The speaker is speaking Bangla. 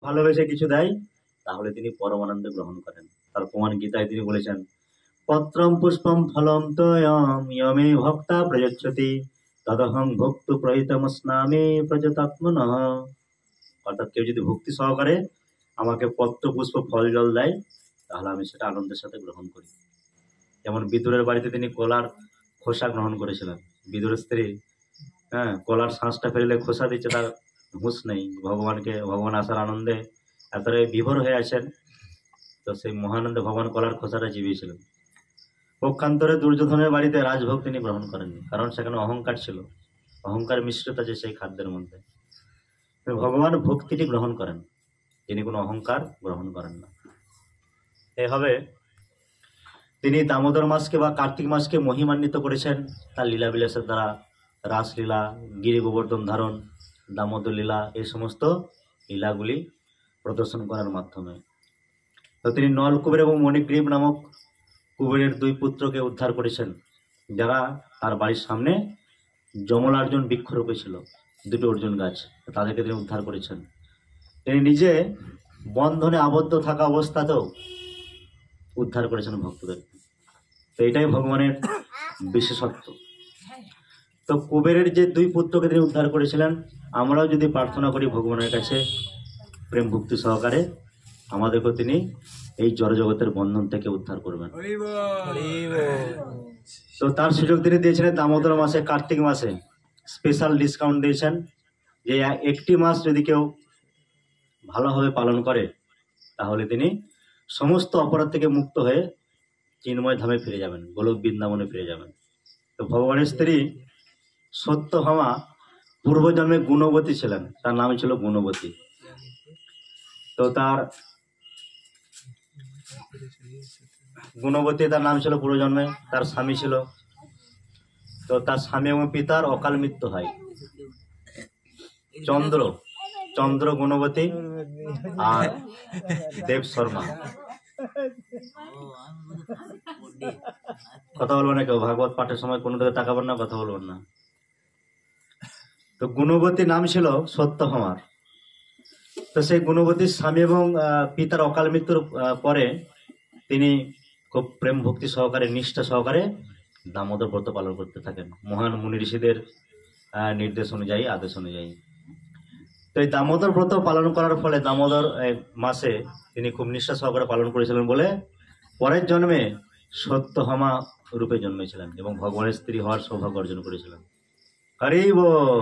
ভালোবেসে কিছু দেয় তাহলে তিনি পরমানন্দে গ্রহণ করেন। তার প্রমাণ গীতায় তিনি বলেছেন, পত্রম পুষ্পম ফলম তোয়ম ইয়মে ভক্তা প্রযচ্ছতি তদহং ভক্তু প্রহিতমস্নামে প্রযতাত্মনঃ। অর্থাৎ কেউ যদি ভক্তি সহকারে আমাকে পত্র পুষ্প ফল জল দেয় তাহলে আমি সেটা আনন্দের সাথে গ্রহণ করি। যেমন বিদুরের বাড়িতে তিনি কলার খোসা গ্রহণ করেছিলেন। বিদুরের স্ত্রী কলার শাঁসটা ফেললে খোসা দিচ্ছে, তার হুঁশ নেই। ভগবান আসার আনন্দে এতটাই বিভোর হয়ে আছেন, তো সেই মহানন্দে ভগবান কলার খোসাটা চিবিয়েছিলেন। পক্ষান্তরে দুর্যোধনের বাড়িতে রাজভোগ তিনি গ্রহণ করেননি, কারণ সেখানে অহংকার ছিল, অহংকার মিশ্রিত আছে সেই খাদ্যের মধ্যে। ভগবান ভক্তিটি গ্রহণ করেন, তিনি কোনো অহংকার গ্রহণ করেন না। এভাবে তিনি দামোদর মাসকে বা কার্তিক মাসকে মহিমান্বিত করেছেন তার লীলাবিলাসের দ্বারা। রাসলীলা, গিরি গোবর্ধন ধারণ, দামোদর লীলা, এই সমস্ত লীলাগুলি প্রদর্শন করার মাধ্যমে। তো তিনি নলকুবের এবং মণিগ্রীব নামক কুবেরের দুই পুত্রকে উদ্ধার করেছেন, যারা তার বাড়ির সামনে যমলার্জুন বৃক্ষ রোপেছিল, দুটো অর্জুন গাছ, তাদেরকে তিনি উদ্ধার করেছেন। তিনি নিজে বন্ধনে আবদ্ধ থাকা অবস্থাতেও উদ্ধার করেছেন ভক্তদের। তো এটাই ভগবানের বিশেষত্ব। তো কুবেরের যে দুই পুত্রকে তিনি উদ্ধার করেছিলেন, আমরাও যদি প্রার্থনা করি ভগবানের কাছে প্রেম ভক্তি সহকারে, আমাদেরকেও তিনি এই জড়জগতের বন্ধন থেকে উদ্ধার করবেন। তো তার সুযোগ তিনি দিয়েছিলেন দামোদর মাসে, কার্তিক মাসে স্পেশাল ডিসকাউন্ট দিয়েছেন যে একটি মাস যদি কেউ ভালোভাবে পালন করে তাহলে তিনি সমস্ত অপরাধ থেকে মুক্ত হয়ে চিন্ময় ধামে ফিরে যাবেন, গোলক বৃন্দাবনে ফিরে যাবেন। তো ভগবানের স্ত্রী সত্যভামা পূর্বজন্মে গুণবতী ছিলেন, তার নাম ছিল গুণবতী। তো তার নাম ছিল পূর্বজন্মে, তার স্বামী ছিল। তো তার স্বামী এবং পিতার অকাল মৃত্যু হয়। চন্দ্র গুণবতী আর দেব শর্মা। কথা বলবো না কেউ, ভাগবত পাঠের সময় কোনো দিকে তাকাবেন না, কথা বলবেন না। তো গুণবতী নাম ছিল সত্যভামার। তো সেই গুণবতীর স্বামী এবং পিতার অকাল মৃত্যুর পরে তিনি খুব প্রেম ভক্তি সহকারে, নিষ্ঠা সহকারে দামোদর ব্রত পালন করতে থাকেন, মহান মুনি ঋষিদের নির্দেশ অনুযায়ী, আদেশ অনুযায়ী। তো এই দামোদর ব্রত পালন করার ফলে দামোদর মাসে তিনি খুব নিষ্ঠা সহকারে পালন করেছিলেন বলে পরের জন্মে সত্যভামা রূপে জন্মেছিলেন এবং ভগবানের স্ত্রী হওয়ার সৌভাগ্য অর্জন করেছিলেন। হরি বল।